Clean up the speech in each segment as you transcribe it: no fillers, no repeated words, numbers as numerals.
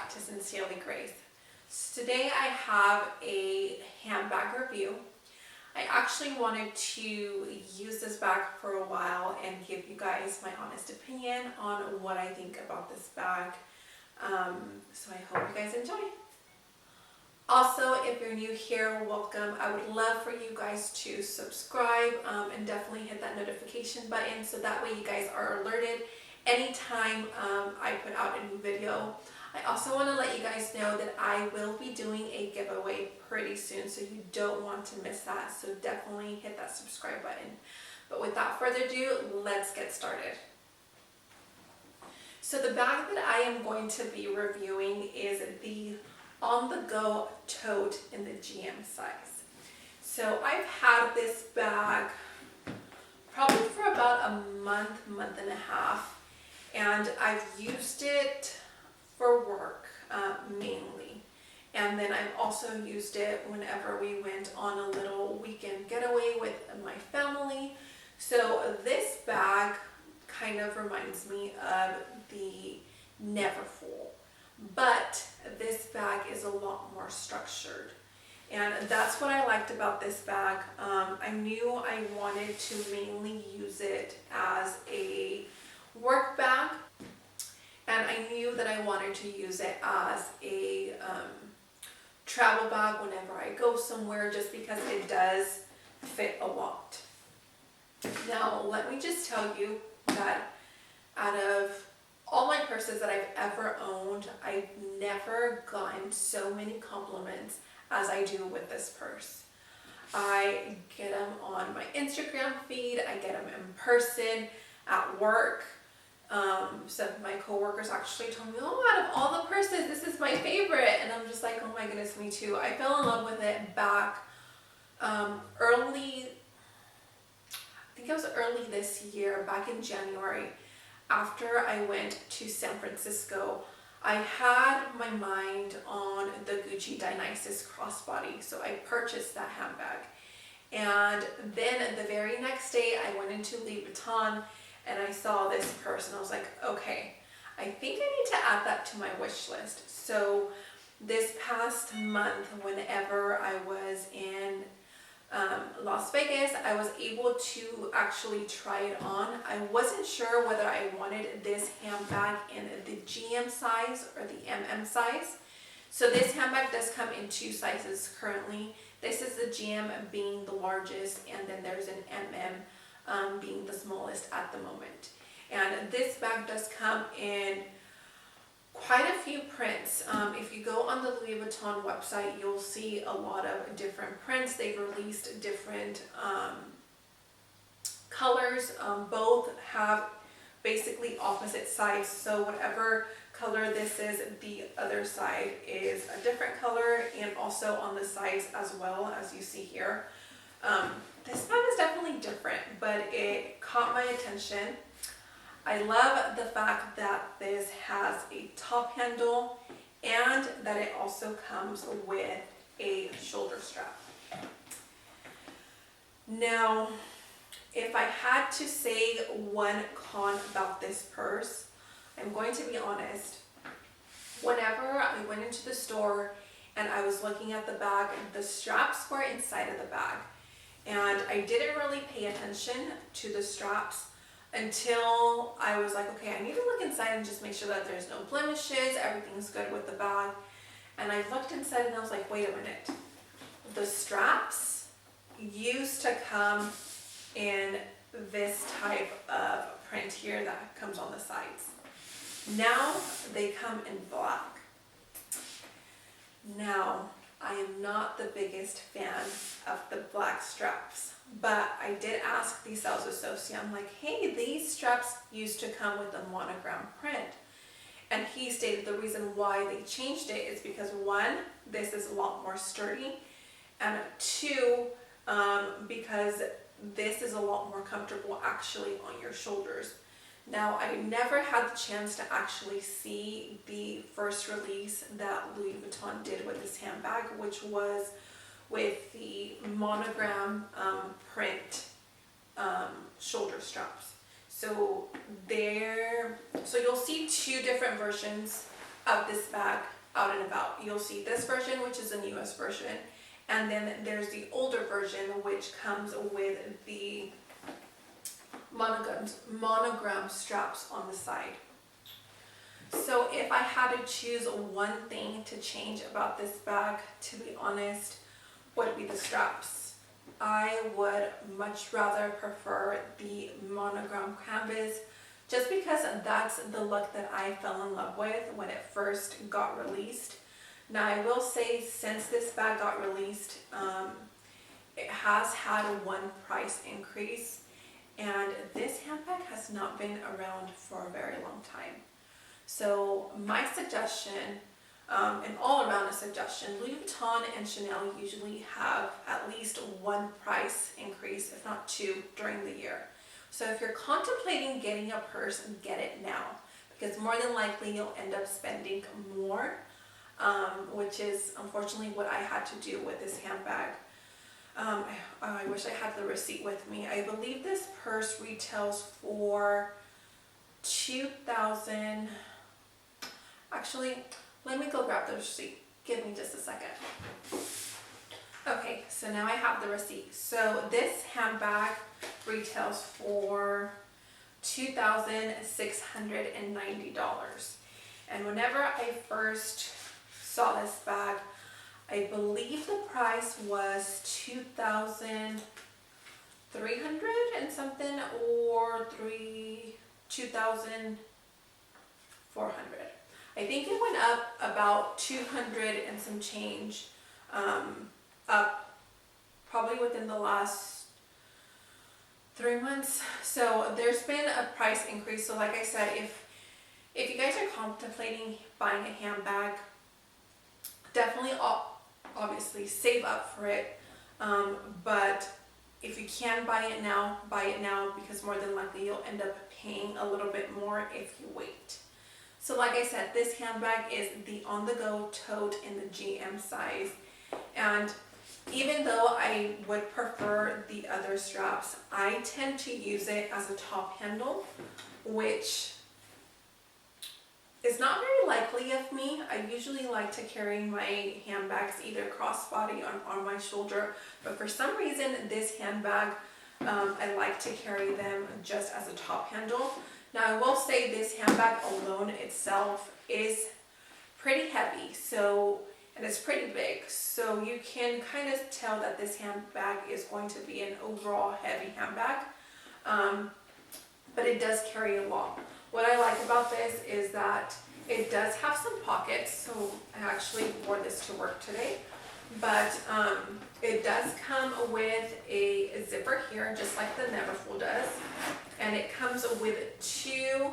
back to Sincerely Grace. So today I have a handbag review. I actually wanted to use this bag for a while and give you guys my honest opinion on what I think about this bag. So I hope you guys enjoy. Also, if you're new here, welcome. I would love for you guys to subscribe and definitely hit that notification button so that way you guys are alerted anytime I put out a new video. I also want to let you guys know that I will be doing a giveaway pretty soon, so you don't want to miss that. So definitely hit that subscribe button. But without further ado, let's get started. So the bag that I am going to be reviewing is the On The Go tote in the GM size. So I've had this bag probably for about a month and a half, and I've used it for work mainly, and then I've also used it whenever we went on a little weekend getaway with my family. So this bag kind of reminds me of the Neverfull, but this bag is a lot more structured, and that's what I liked about this bag. I knew I wanted to mainly use it as a work bag, and I knew that I wanted to use it as a travel bag whenever I go somewhere, just because it does fit a lot. Now, let me just tell you that out of all my purses that I've ever owned, I've never gotten so many compliments as I do with this purse. I get them on my Instagram feed, I get them in person, at work. So my coworkers actually told me, oh, out of all the purses, this is my favorite. And I'm just like, oh my goodness, me too. I fell in love with it back early, I think it was early this year, back in January. After I went to San Francisco, I had my mind on the Gucci Dionysus crossbody, so I purchased that handbag. And then the very next day, I went into Louis Vuitton and I saw this purse, and I was like, okay, I think I need to add that to my wish list. So this past month, whenever I was in Las Vegas, I was able to actually try it on. I wasn't sure whether I wanted this handbag in the GM size or the MM size. So this handbag does come in two sizes currently. This is the GM being the largest, and then there's an MM being the smallest at the moment. And this bag does come in quite a few prints. If you go on the Louis Vuitton website, you'll see a lot of different prints. They've released different colors. Both have basically opposite sides. So whatever color this is, the other side is a different color, and also on the sides as well, as you see here. This bag is definitely different, but it caught my attention. I love the fact that this has a top handle and that it also comes with a shoulder strap. Now, if I had to say one con about this purse, I'm going to be honest. Whenever I went into the store and I was looking at the bag, the straps were inside of the bag. And I didn't really pay attention to the straps until I was like, okay, I need to look inside and just make sure that there's no blemishes, everything's good with the bag. And I looked inside and I was like, wait a minute. The straps used to come in this type of print here that comes on the sides. Now they come in black. Now, I am not the biggest fan of the black straps, but I did ask the sales associate, I'm like, hey, these straps used to come with a monogram print. And he stated the reason why they changed it is because one, this is a lot more sturdy, and two, because this is a lot more comfortable actually on your shoulders. Now, I never had the chance to actually see the first release that Louis Vuitton did with this handbag, which was with the monogram print shoulder straps. So you'll see two different versions of this bag. out and about. You'll see this version, which is the newest version, and then there's the older version, which comes with the monogram straps on the side. So if I had to choose one thing to change about this bag, to be honest, would be the straps. I would much rather prefer the monogram canvas, just because that's the look that I fell in love with when it first got released. Now I will say, since this bag got released, it has had one price increase, and this handbag has not been around for a very long time. So my suggestion, an all-around suggestion, Louis Vuitton and Chanel usually have at least one price increase, if not two, during the year. So if you're contemplating getting a purse, get it now, because more than likely you'll end up spending more, which is unfortunately what I had to do with this handbag. I wish I had the receipt with me. I believe this purse retails for $2,000. Actually, let me go grab the receipt. Give me just a second. Okay, so now I have the receipt. So this handbag retails for $2,690. And whenever I first saw this bag, I believe the price was $2,300 and something, or $2,400. I think it went up about 200 and some change, up probably within the last 3 months. So there's been a price increase. So like I said, if you guys are contemplating buying a handbag, definitely obviously save up for it. But if you can buy it now, because more than likely you'll end up paying a little bit more if you wait. So like I said, this handbag is the on-the-go tote in the GM size. And even though I would prefer the other straps, I tend to use it as a top handle, which is not very likely of me. I usually like to carry my handbags either crossbody or on my shoulder, but for some reason this handbag, I like to carry them just as a top handle. Now I will say this handbag alone itself is pretty heavy, and it's pretty big, so you can kind of tell that this handbag is going to be an overall heavy handbag, but it does carry a lot. What I like about this is that it does have some pockets, so I actually wore this to work today, but it does come with a zipper here, just like the Neverfull does, and it comes with 2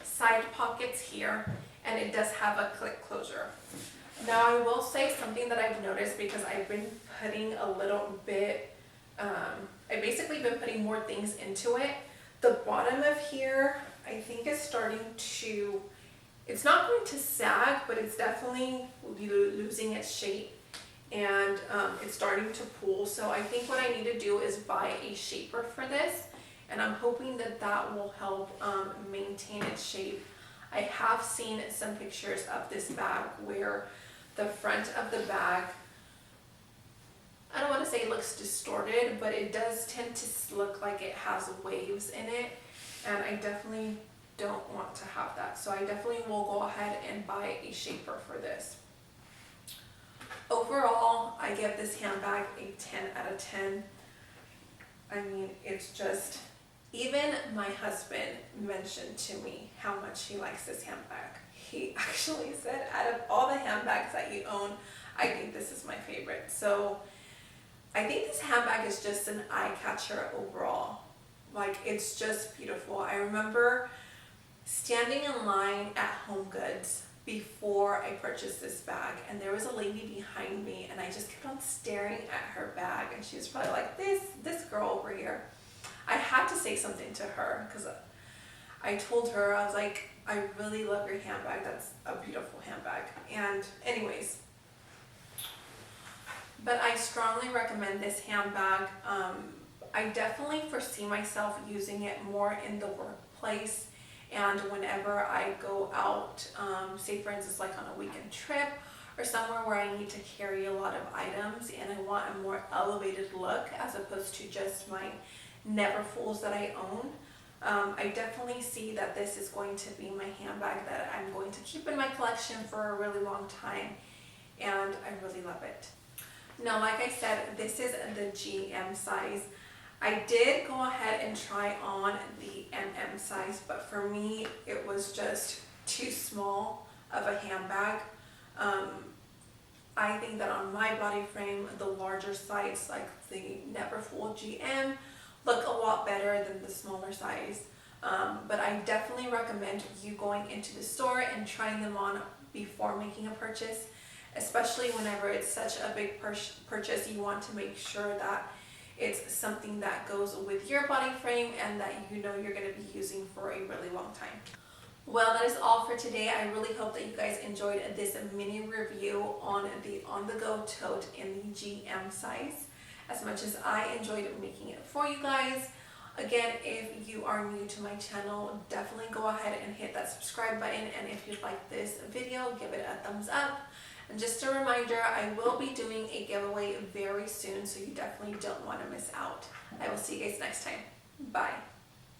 side pockets here, and it does have a click closure. Now I will say something that I've noticed, because I've been putting a little bit, I've basically been putting more things into it. The bottom of here, I think, is starting to, it's not going to sag, but it's definitely losing its shape, and it's starting to pull. So I think what I need to do is buy a shaper for this, and I'm hoping that that will help maintain its shape. I have seen some pictures of this bag where the front of the bag, I don't want to say it looks distorted, but it does tend to look like it has waves in it, and I definitely don't want to have that. So I definitely will go ahead and buy a shaper for this. Overall, I give this handbag a 10 out of 10. I mean, it's just, even my husband mentioned to me how much he likes this handbag. He actually said, out of all the handbags that you own, I think this is my favorite. So I think this handbag is just an eye catcher overall. Like, it's just beautiful. I remember standing in line at HomeGoods before I purchased this bag, and there was a lady behind me, and I just kept on staring at her bag, and she was probably like, this girl over here. I had to say something to her, because I told her, I was like, I really love your handbag. That's a beautiful handbag. And anyways, but I strongly recommend this handbag. I definitely foresee myself using it more in the workplace And whenever I go out, say for instance like on a weekend trip or somewhere where I need to carry a lot of items and I want a more elevated look as opposed to just my Neverfulls that I own, I definitely see that this is going to be my handbag that I'm going to keep in my collection for a really long time, and I really love it. Now, like I said, this is the GM size. I did go ahead and try on the MM size, but for me, it was just too small of a handbag. I think that on my body frame, the larger size, like the Neverfull GM, look a lot better than the smaller size. But I definitely recommend you going into the store and trying them on before making a purchase, especially whenever it's such a big purchase. You want to make sure that it's something that goes with your body frame and that you know you're going to be using for a really long time. Well, that is all for today. I really hope that you guys enjoyed this mini review on the on-the-go tote in the GM size as much as I enjoyed making it for you guys. Again, if you are new to my channel, definitely go ahead and hit that subscribe button, and if you like this video, give it a thumbs up. And just a reminder, I will be doing a giveaway very soon, so you definitely don't want to miss out. I will see you guys next time. Bye.